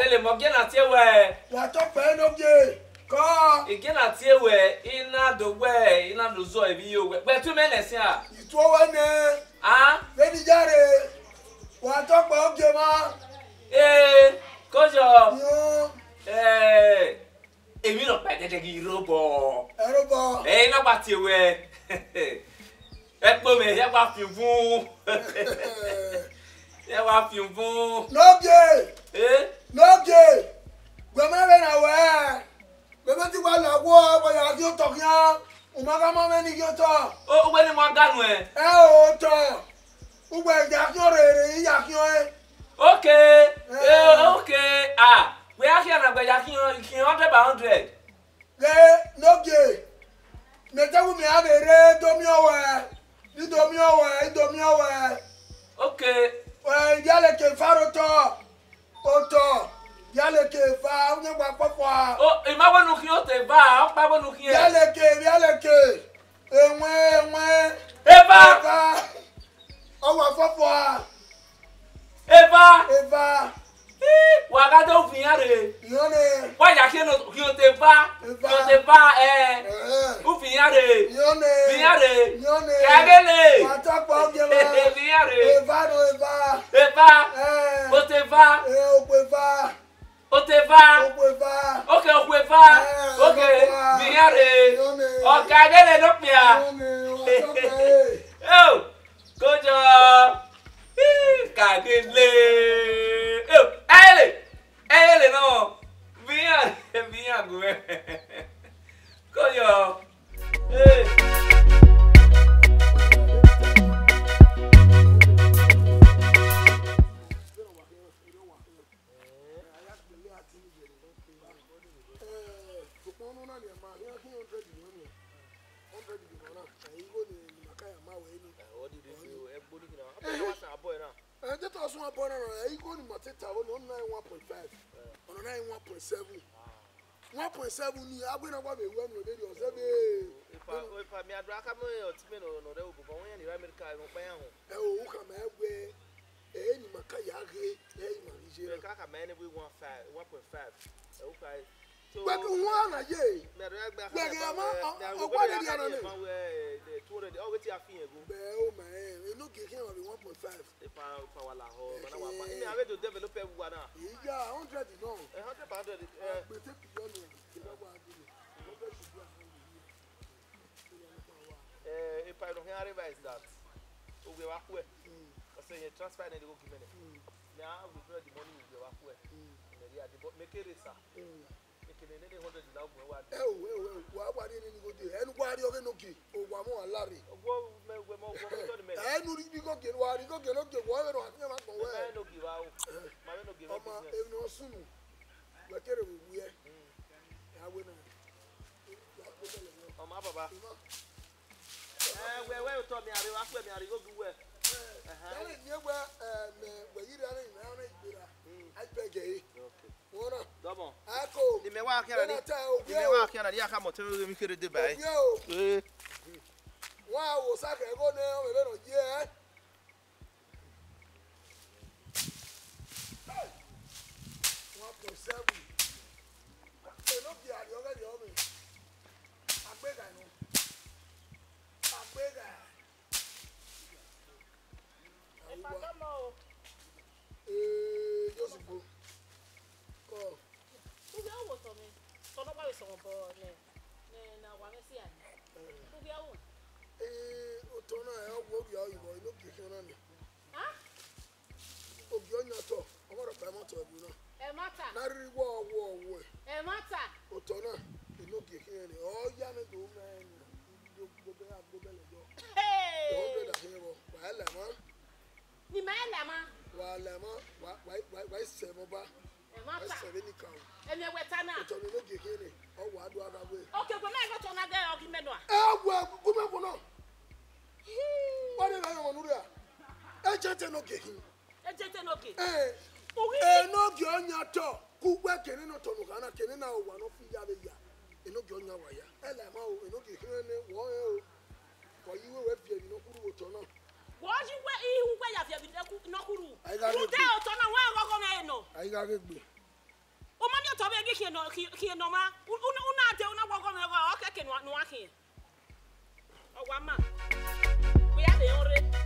ele mo ge na tie we wa to pe no ge ko ige na tie we ina do we ina do zo e bi yo we pe tu me na sin a itu we ne ah le di jare wa to pe o ge ma kojo yo èmi lọ pa dede gi robo erobo ina pa tie we e po me ya pa fi fún ya wa fi fún no ge gbeme be na we gbeme ti wa la wo bo ya ki o to kian o ma ka mo me ni ki o to o gbe ni mo ganu e o to o gbe ja ki o re ya ki o okay okay ah we are here na gbe ja ki 100 by 100 le no ge me ta wu mi a be re do mi owe okay yale ke faro to oto yale ke fa unye gba popo a o ima wonu ki o te ba o pa wonu ki e yale ke enwe eva o wa popo a eva wa ga do fin are yone wa ya ki o te ba u fin are yone kagele wa to po ge ma fin are eva o te va o pe va okay o pe va okay fin are o kagele no pia oh kojo kagele ele no vinha gue koyo just also a boy, I go to Mateta on 1.5, on 1.7. 1.7, I'm going to go to one with you. If I may, I come or no, but when you're America, I won't buy a home. Oh, come away. Any Macayaki, a man, we want 1.5. Okay. So, but one a day, what did you know? Always a few ago. Oh, man, you look at him 1.5. If I were like, I read to develop one. Yeah, 100 no. 100. If I don't hear advice that, we walk away. I say you transfer and go give me. Now we draw the money with your walk away. Make it, sir. Wow, Saka, go now, a little, yeah. be gi no ma. Una te una go me go o keke no akin. O wa ma. We are the ore.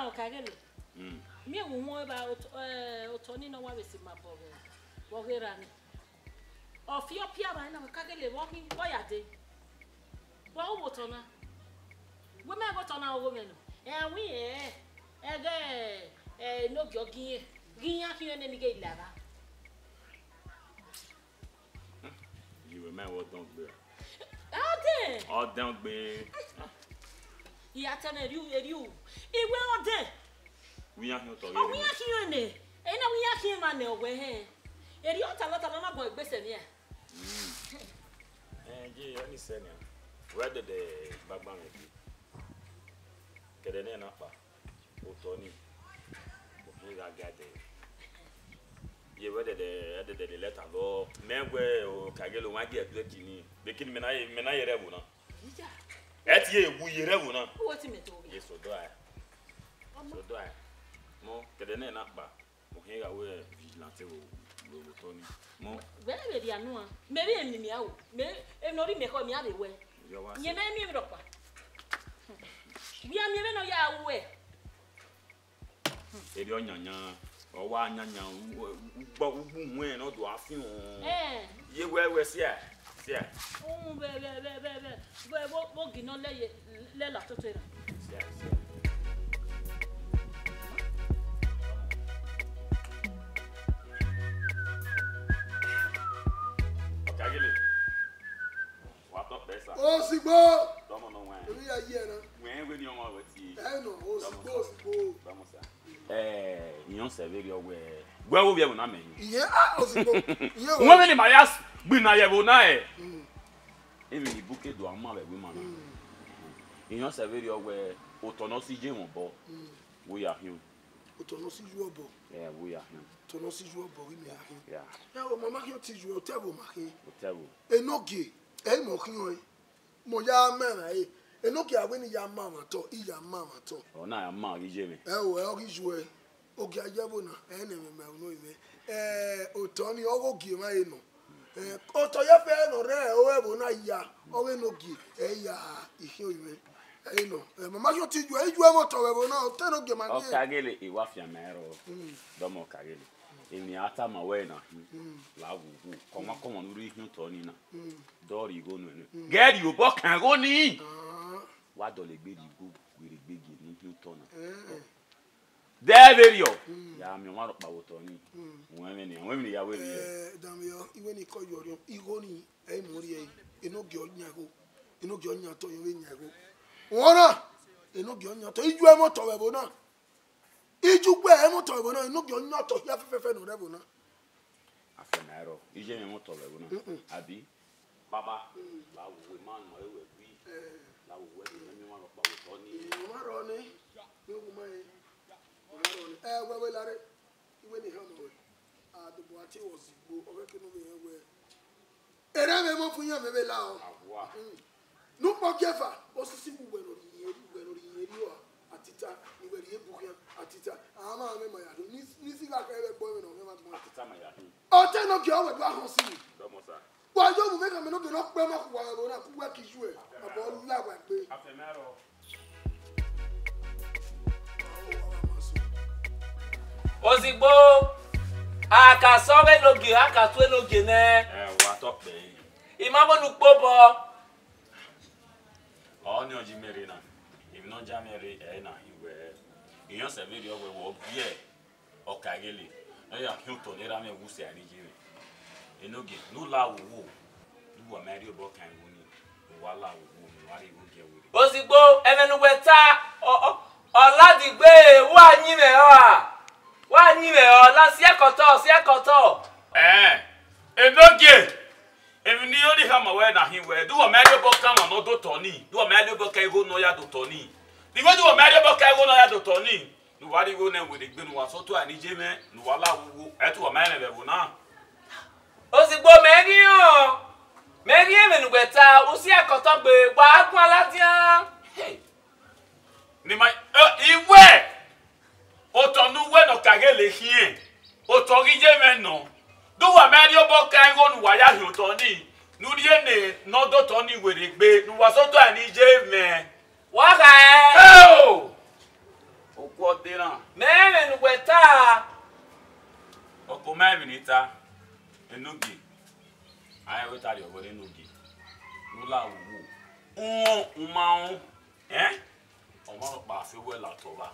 o kagele. Me wo mo ba otoni no wa besi mapo bo gerani. Ofiopia ba na kagele wo hin boyade. Wo wo tona. We me go tona wo me no. We no gyogi. Ginya kiyo ne nige ilaba. You remember what don't be. Oh, Don't be. Ya tana you. Iwe ode. We are here to. Oh, we are here ne. Ena we are here man we he. Eri o talata na go gbese ni e. Je oni senia. Where did the bagban be? Kedene na pa. Otoni. We ga gade. Ye where the letter go. Menwe o kagelo wa ge plate ni. Bekin mena yere bu na. Ija. Etie ebu yere bu na. What me to? Yes, so do I. So do I. Mo kedene na pa. Mo hinga we vigilante wo Tony. Mo. Where be anu a? Me be mi awo. Me enori me ko mi ade we. Nye me mi ro pa. Bi am me no ya wo e. Eri onyanya. Owa anyanya ugbo ugbu nwe no do afin o. Ye we sia. Bo gino le la toto era. Sia. Okagele. What up there, sir? Oh, Sigbo. Domo no wen. We are here now. Wen we ni omo wati. No, oh, Sigbo. Vamos sir. Iyan serve yo we. Gwa wo bia na men. Yeah, oh, Sigbo. Yeah. Wọ́n me ni Marias gbina ye bo na e. Even the bouquet do ama be we man. Iyan serve yo we otono si je won bo. We are him. Otono si ju obo. Yeah, we are him. Otono si ju obo we me are him. Yeah. Yeah, o mama ki o ti ju o tebo ma hin. Whatever. Enoge, mo kin o. Mo ya mera e. Enoge awe ni ya mama to, iya mama to. O na ya ma ri je mi. O ri ju e. Oge ajebo na, ene me no ime. Otoni ogoge ma e no. Oto ye fe no re o ebo na ya. O we no gi ya ihe ime. No. Mama yo ti ju e ju e mo to ebo na, o te no ge ma O kagele e wa fia mero. Domo kagele. Emi ata ma we na. La wu koma nuri hin to ni na. Dori go no enu. Get you bo kan go ni. Wa do le gbe di go gbere gbege ni hin to na. Deverio. Ya mi wa ro pa wo to ni. Won mi ya we ni. Damio, iwe ni ko yoro, igo ni e mo ri e. Enoge onyago. Enoge onyato yo we nyago. Wona enoge onyato iju e mo to webo na. Iju gbe e mo to webo na, enoge onyato ya fefefe no rebo na. Afenaro. Ije mi mo to webo na. Abi. Baba. La wo man mo e we bi. La wo we ni mi wa ro pa wo to ni. Mo ro ni. Mi wo mai. We lare. Iwe ni hamo we. The boate was go over kenu we. Era me mo funya me be la o. Awa. No mo gefa. Osisi bu we no yeri o. Atita ni we ye bukia atita. Ama me ma ya do. Ni siga ka e boy me no me ma to. Atita ma ya. O te no ge o we do ahosi. Domo sa. Wa yo mu me ka me no do no pe ma ku wa na ku wa kiju e. Abo la wa pe. Afenaro. Ozigbo aka sowe loge aka tu loge ne wa to pe imabo nu pobo o ni oji mere na if no jamere na iwe iyan se video we wo bie o kagele na ya hilton era me wusi ari jire enoge no la wo du wa mari obo kan wo ni wa la wo ni wa ri wo ge wo Ozigbo emenu weta Oladigbe wa yin me o wa ni me o la si ekoto enoge emi ni ori ha ma we na hin we do o me de bo kan no do toni do o me de bo kan go no ya do toni ni we do o me de bo kan go no ya do toni nu wa ri go na we de gbe nu wa so to ani je me nu wa la wo e to o me ne be bo na Ozigbo me ri e me nu gbeta o si ekoto gbe gba agun alatian ni ma iwe otonu we no kagele hien otori je me no do wa me ri obo kan go nu wa ya hi otoni nu ri ene no do toni were gbe nu wa so to ani je me wa ka o ku Omavinita, Enugi. I will tell you about Enugi. Nula woo. Umao, eh? Omo Bafi well at over.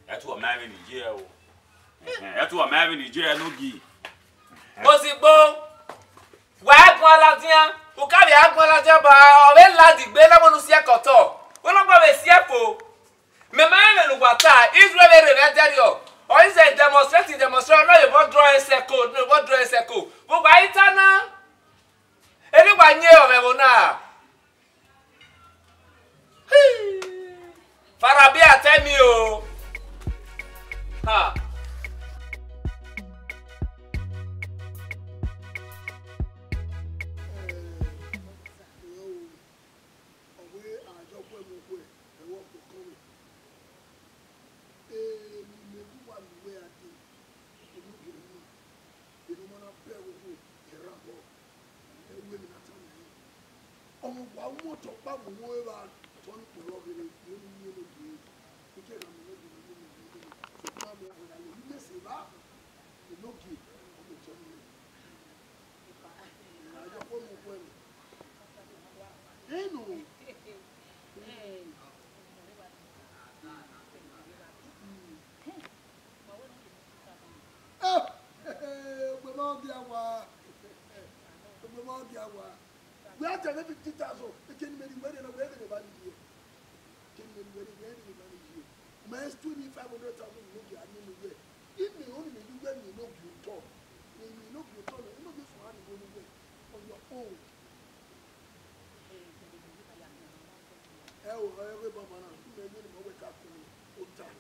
That's what Mavin is here. That's what Mavin is here, Nugi. Possible. Why, Gualadia? Who carry a Gualadia by a lady, Benamonusia Coto? We're not going to see a fool. Memang and Wata is really revenue. Or is it demonstrating demonstration? No, you won't draw a circle, no, what draw a circle. But why, Tana? Anyone near Verona? Farabia, tell me, oh. Ha. We are telling 50,000. We can make money and we're going to buy it. Can make money and we're going to buy it. Man's 2,500,000 look at me. If me only do when you know you talk, when you know you talk, you know this one is going to be on your own. Oh, everybody, you may need to wake up to me. Old time.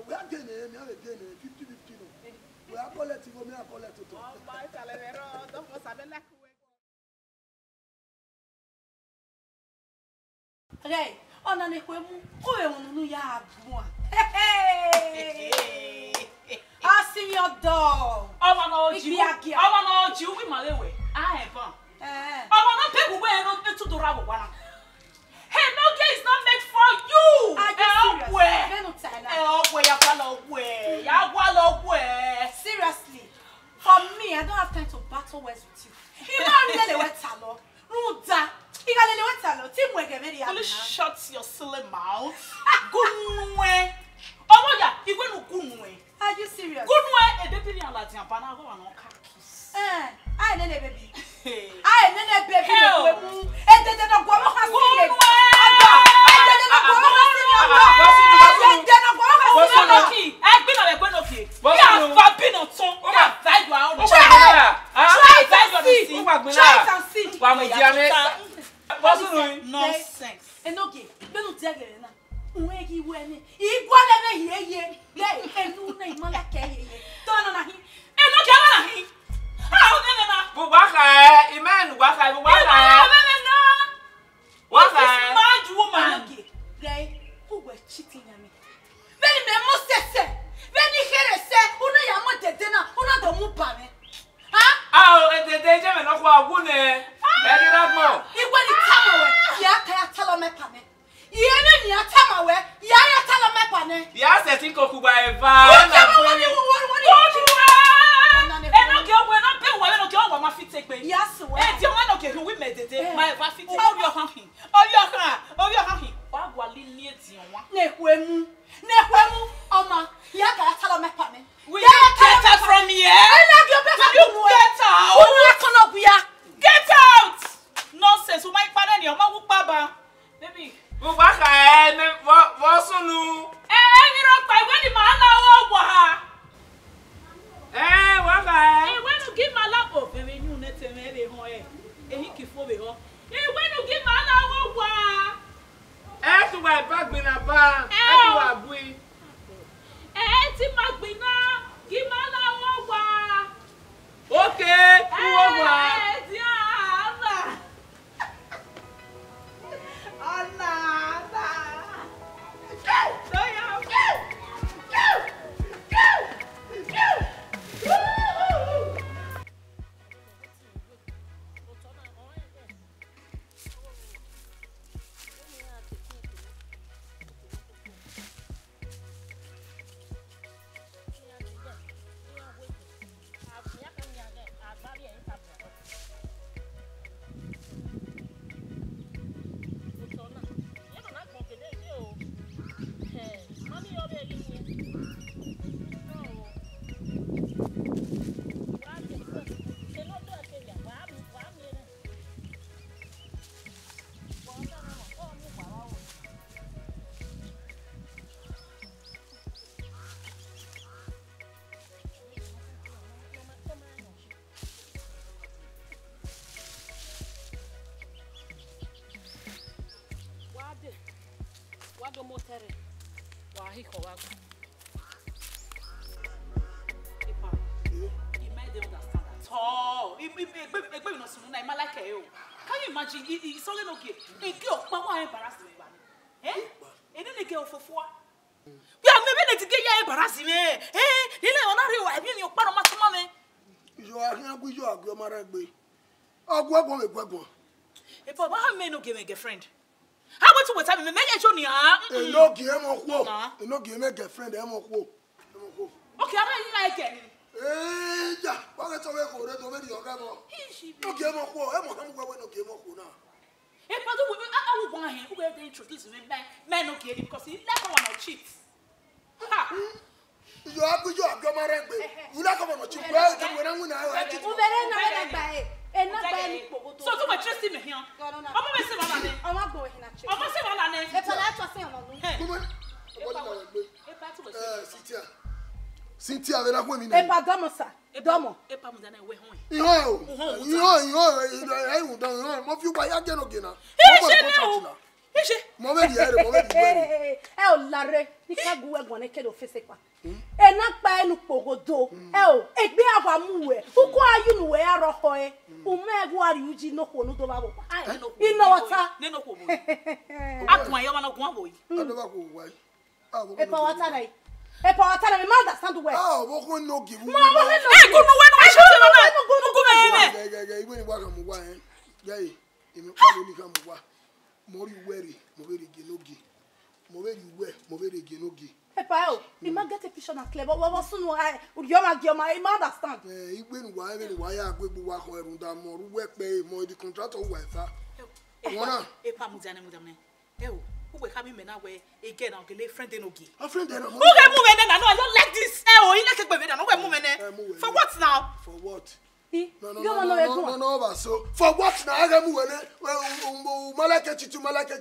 We are getting 50-50. We are collecting, we are collecting. Okay, on an equipment, oh, yeah, hey, I see your dog. I want to you with my way. I have fun. I want to take away to the rubber one. Hey, no gay is not made for you. Seriously, for me, I don't have time to battle words with you. You know, shut your silly mouth. Good way. Oh, yeah, you went to good way. Are you serious? Good way, a baby in Latin, Panago and all khakis. I need a baby. I need a baby. And then the go nonsense. And okay, don't tell you now. Where he went, he got here. Yeah, and no name, Malaki. Don't know him. And not him. How then? Waka, Iman, Waka, Waka, mad woman. They who were cheating on me. When the most say, when he hear say, who know your mother dinner, who know the mupame. Oh, and the danger and of our woman. Very more. He went to Tamawe, Yaka Talamepane. Yen Yatamawe, Yaya Talamepane. Yes, I think Okuba. Yes, you want to get who made it. My Bafi, all your hunting. All your hunting. What will you need? Nequemu, Oma, Yaka Talamepane. We get out from here. Get out. Get out! Nonsense, who might pardon your mama, Baba. Baby, what's on you? You don't buy when the man over. What I want to give my lap of very new net and very high. And he keep over here. You want to give my lap over. After my back been a bar, and you are we. And Magbina, give my lap over. Okay, do motere. Wa hi ko wa. Epa. You might don't understand at all. Egbe no sunu na e malike e o. Can you imagine? It's only no game. E girl pa wa embarrass me ba. Eh? E dey girl fofua. Ya maybe let get ya embarrass me. Eh? Ile onari wa bi mi o pa no matuma me. Ijo akin ku ijo agbe mara gbe. Ogwo me gwagbon. E for how me no give me girlfriend? How about to wait me make show ni ah. E no give em okwo. E no give me girlfriend em okwo. Okay, I don't like it. Eh, ja, wa ga to we ko re to me di oga mo. No give em okwo, em o kan gwa we no give em okwo na. E for do we I will go ahead. Who will introduce me men no give because he like one or cheat. Ha. Ijo agbe mara gbe. You like one or cheat. Well, can we na mu na wa. U bere na gba e. E na gba ni pogoto. So to my trust me here. Omo me se wala ne. Omo gbo he na che. Omo se wala ne. E pa la to se ono nu. Come on. Obo na wa gbe. E pa to we se. Cynthia we na ko mi E na. pa domo sa. Domo. E pa mu da na we ho. Iho. Ai un dan, mo fi wa ya je no gina. Ise. Mo be di ere, mo be di ere. E o lare ni ka gu egbon ne ke do fese pa. E na pa enu pogodo. E o egbe awa mu we. Uko ayu nu we aroho e. U me gu ari uji no ko nu do ba bo. Ai no ko. Ino wata. Ne no ko bo. Akun ayo ma no ko bo yi. Ado ba ko wa. E pa wata na e. E pa wata na me ma understand we. Ah, mo ko no give. Mo wo he no. E ko no we no se se na. Mo ko me. Ge igwe ni wa kan mo wa en. Ge emi pa lo ni kan mo wa. Mo ri were, mo be ge no gi. Mo be ri we, mo be ge no gi. E pa o, e ma get a picture na clever. Wo sunu ai, u yo ma understand. Igwe ni wa ya agbe wa ko erun da mo ru we pe mo di contractor wa fa. Wona. E pa mu da na. E o. Who will come in now where again I'll get friend no gi. A friend then. Who get move na no I don't like this. Eh oh, you like be na no we move for what now? For what? No, so for what now? I ga mu we malake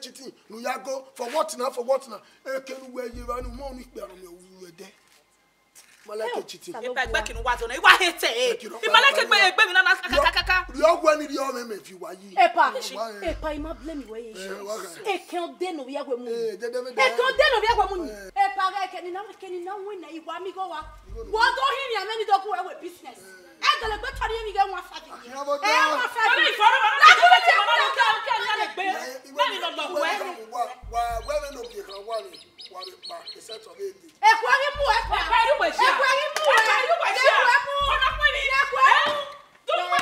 chiti no ya go for what now? E kenu we ye ba no mo ni pe aro me we de. Malake chiti. E pa gbe kinu wa zo na i wa hate e. I malake gbe mi na kaka. Ri ogwa ni ri o me fi wa yi. E pa ima blame we ye. E kan de no ya gwe mu. E kan de no ya gwe mu. E pa ga ke ni na win na i wa mi go wa. Wo do hin ya me ni do ku we business. E gele gbe tori mi ge won fa di. E won fa di. La ku ti mo na ka na le gbe. Na ni lo we. Wa we no bi kan wa ni. Wa be pa the set of it. E ku ari mu e pa. E ku ari mu. E ku ari mu. Ona ku ni. E ku ari. Do ma.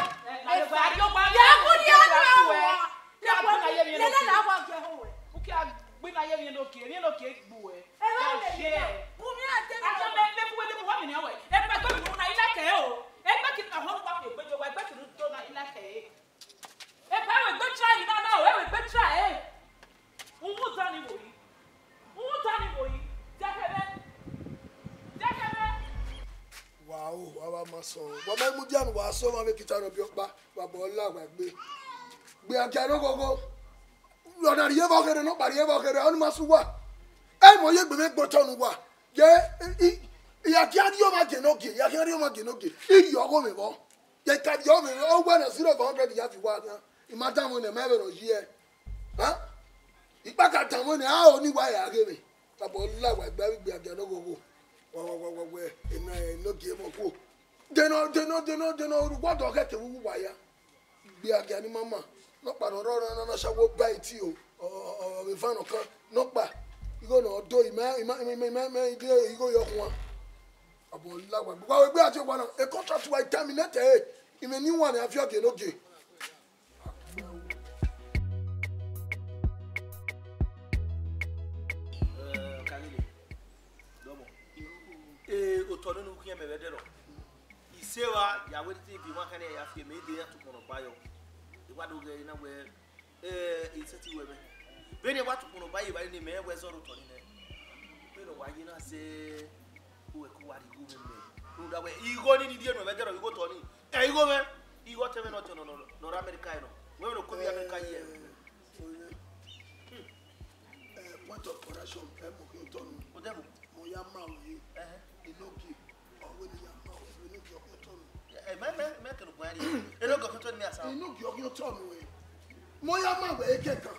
E fa yo ba. Ya ku ni ana wa. Ya ku na ye mi no. Le na wa ge ho we. O ki agbe na ye mi no ki gbu e. E wa le ye. Bu mi ate mi. Ata me le bu wa mi ni awe. E pa gbe mi na ila ke o. E pa ki na ho wa pe gbe jo wa gbe ki do na ila ke e. E pa we gbe try na o. E we gbe try e. Uwu ta ni wo yi. Wow, wa ma so. Wa ma mu dianu wa so ma be kitaro bi opa, wa bo la wa gbe. Gbe akaro gogo. Lo na riye ba kere no pariye ba kere onu ma su wa. E mo ye gbe me gboto nu wa. Je ya ki ari o ma je no ge, ya ki ari o ma ge no ge. Iri ogo me bo. Ye ka yo me o gba na 0 for 100 ya fi wa na. Imagine mo ne me be ro yi e. Ha? Ipa ka tan mo ne a oni wa ya ge me. Ta bo la wa gbe akaro gogo. Wa ina no ge mo ko. Deno ruwa do ke wu wa ya. Gbe aga ni mama. No pa no ro na sawo bai ti o me fa no kan no pa. Igo no do me igo yo kun. Abo la wa gbe ati wa na e contract wa terminate e. Ime ni one afio ge no ge. Otono no kuye mebede ro isewa ya we tv one kan ya fie me de ya to kono bayo e wadu ge na we iseti we me be ne watu kono bayo ba ni me we zo ro toni ne be no wa yi na se ku e ku wa ri gu me no da we igo ni die no mebede ro igo toni igo me igo teme no tono no America no we no ko bi America ye Point of correction mo ko tonu o demo mo ya ma we inoki owe ni ya ma we inoki o ko tonu me ke no kwari enoki o ko tonu mi asa inoki o ko tonu we mo ya ma we kekan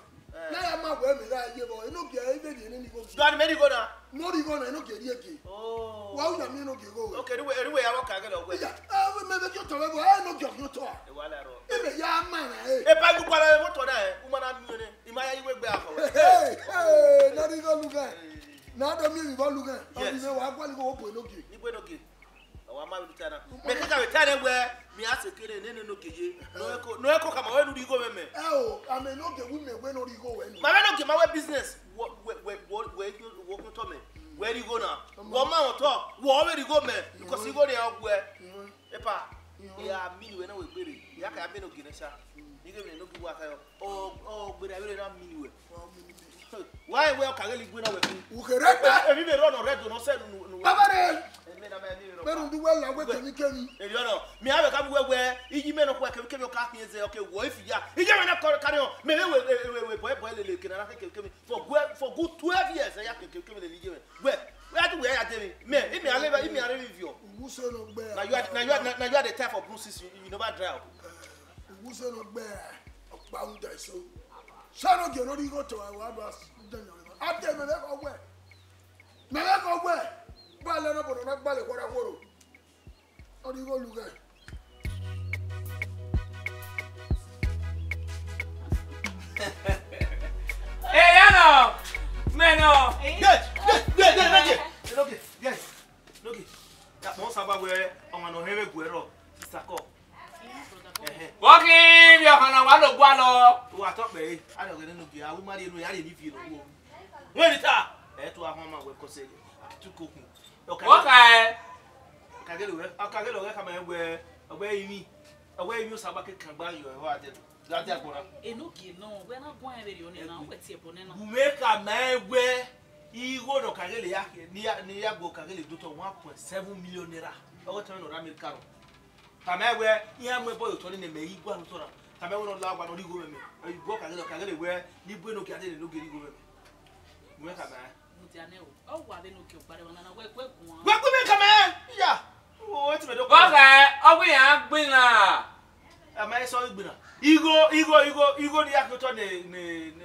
na ya ma we me la ye bo eno ge ebe de ni go do an me go na no ri go na eno ge ri ege oh wa u ya mi no ge go okay anyway ya waka ga ogwe ya we me be to we bo eno ge yo to e wala ro ebe ya ma na e pa lu para moto na e uma na mi ne imaya iwe gbe akọ na ri go luga na do mi go luga o bi me wa gwa ni go po eno ge ni gbe no ge wa ma bi tana me ka we tana we mi asekere ne no geye no eko kama we ri go me o ame no ge wi me we no ri go we ni ma we no ge ma we business we to me where you go now wo ma won to wo we ri go me because you go there ogwe e pa ya mi we na we gbere ya ka me no ge na sha ni ge me no gi wa ka yo o gbere we na mi we why we ka gele gbe na we u kere pa e mi be ro no red no se no babare e me na me ni ro pero ndu we la we kemi kemi e yo no mi ave ka we iji me no kwa kemi o ka pin ze okay wo ifi ya iji me na carry on me we boy le kina na kemi for good 12 years ya kemi le iji me we ati we ya tell me me ale review u se no gbe na you are the type of bruises you never dry up u se no gbe pa unda so sano ge no ri go to wa do danyo ate me ko we ba le no bodo na gba le kwara kworo o ri go luga Yano! Meno! Look. That most about where on no heavy guero. Sako. Walking, your Hana Walo Gualo! Who I talk me, I don't get no gear. I will marry you. I didn't feel no. When it's up, to our home with Cosay to cook. Okay. I can't get away from where you Sabaki can buy you a water. Enoki no, we're not going to now. What's your bonnet? You make a man where he go to Kageli near Go Kageli do to 1.7 million naira. Our turn on Ramil Caro. Tame where Yam boy turning a may go to Tora. Tame will allow one or you go with me. Or you go Kageli where you no get no get you with me. Make a man. Oh, why they no kill, but when I work, what could make a man? Yeah. What's the Okay, oh, we have been am I sorry, Bina? You go the Akuto,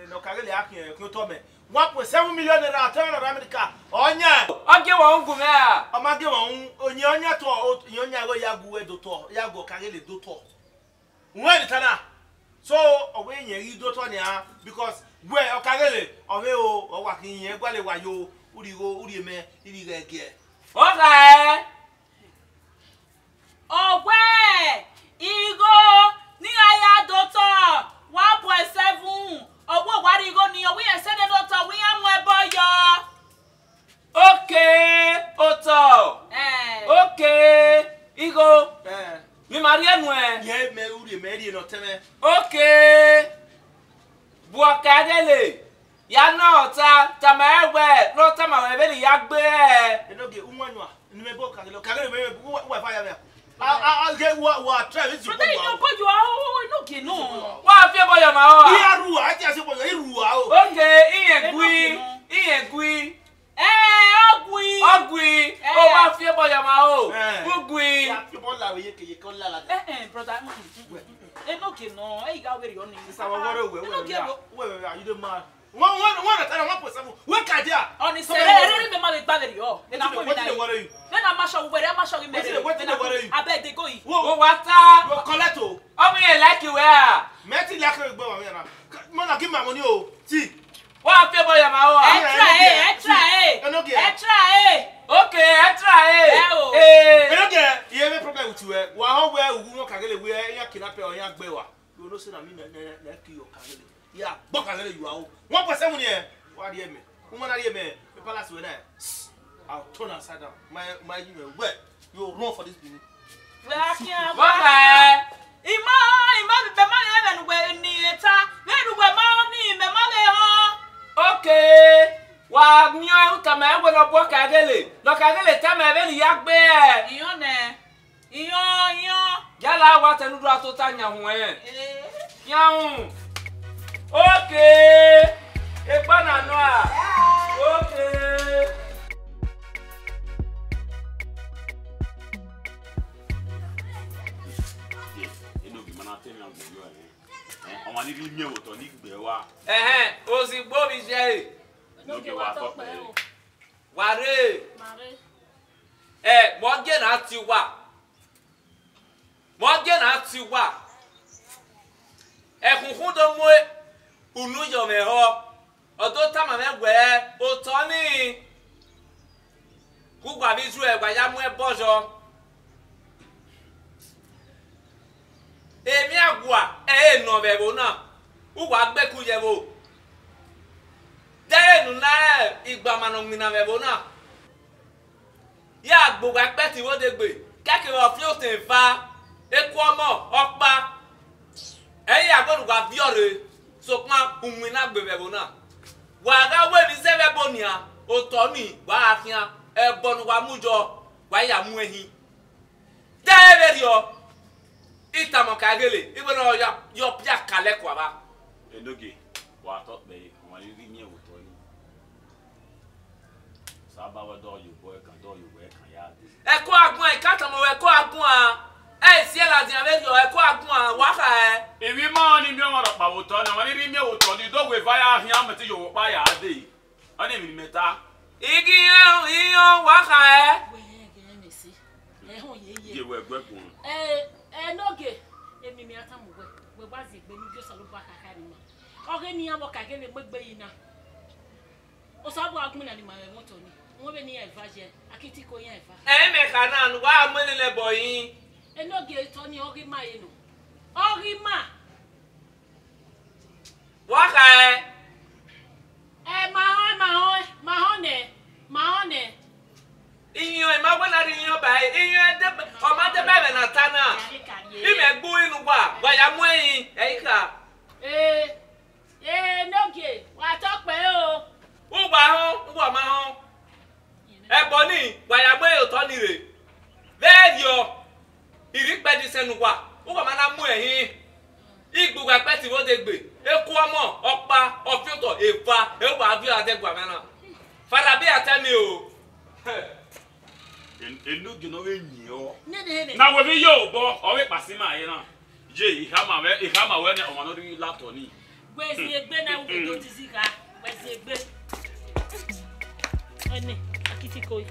no Kageli Akuto. 1.7 million naira turn of America. Onya. Okay, won't go there. O ma ge won onyonya to onyonya go yagu edoto yago kagele doto. When tana. So owe yen yi doto ni a because we o kagele owe o wa kin yen gwale wa yo uri me iri ge. Okay. Oh, where? Igo, ni aya doto 1.7. Oh, what are you going to we are sending doctor? We are my boy. Okay, Otto. Okay, Igo. You marry anywhere. Ye me uri me no teme. Okay. Buakadele. Ya no ta mawe, no ta mawe be ya gbe. E no ge unwanwa. Ni me bo kagele me wa fa ya me. I'll get what try it. But then you know, you are no. What fear boy ma o? Iru, I just say boy iru o. Okay, iye gui. Ogui. O ma fear boy ma o. Ogui. Ya people la we ye kon la la. Brother. No. Hey, ga we on ni. Sa wa wore we. Are you the man? One at 1.7. What can ya? On is really me gba very o. Then I'm masho we masho me. I bet they go. Wo wata. You collect o. O me like you where? Meti like we gbo wa na. Mo na give my money o. Ti. What fear boy ma o? Extra. Okay, try. You get you have a problem with you. Wa ho where wu mo kagele we ya kidnap o ya gbe wa. You know say na me na ki o kagele. Yeah, book kagele you are. 1.7 here. What hear me? Woman hear me. The palace we there. I'll turn upside down. My you where? You run for this business. Bye. Ima be man even we ni eta. We do we man ni me male ho. Okay. Wa mio utama we no book kagele. No kagele tama be ni ya gbe. Iyo ne. Iyo. Yala wa tenu do atota nya ho Yaun. Okay. Ekpana no a. Okay. On va dire mieux autant ni bewa. Aussi beau Michel. Donc wa top pe. Ware. Mare. Mo ge na ti wa. Mo ge na ti wa. Kunkun do mo unu yo me ho. Odo ta ma me gbe o to ni. Ku gba bi ju e gba ya mu e bojo. Èmi agwa no bebo na ugwa gbeku yebo dere nu na igba manu mina bebo na ya gbogbo apeti wo de gbe keke wo fi o tin fa eku omo opa eyi agbodu gwa biore so pa unmi na gbe bebo na wa ga we mi se bebo nia o to ni wa afian e bonu wa mujo wa ya mu ehin dere rio itamo kagele ibona yo pia kale kwa ba Enoge wa top be on va dire mieux autant ni. Ça ba wa do you boy kan ya de. E ko agun e ka tamo e ko agun a e si e la din ave yo e ko agun a wa ka e Ewi ma ni mi o ro pa autant na wa ni mieux autant ni do we va ya hin am ti yo pa ya de. Ani mi meta. igi yo wa ka e We ge me si. Ho ye Ye we gbe kun. N'oge emimi atamugwe we gbazi egbe ni Jesu lo ba kaka ni ma oge ni abo kake le gbegbe yi na o so abo agun na ni ma moto ni won be ni eva je akiti ko yan eva e me ka na nu wa mo ni le boyin n'oge to ni oge ma ye no oge ma wa ka ma one iyan e ma gba na ri yan ba iyan de o ma de be na tana ime gbu inu wa ya mu eyin e ka n'oge wa to pe o ugwa ma ho ebo ni wa ya gbe o to ni re be yo iri pe di senu wa ugwa ma na mu eyin igbu gba pe ti wo de gbe eku omo opa ofioto eva e wa bi ade gwa me na fara bi atemi o Enoge no we yin o. ne Na we bi yo bo o we pasi ma ye na. Je ihama we ne o ma no ri lato ni. gwezi egbe na wo do dizika gwezi egbe ene akiti koi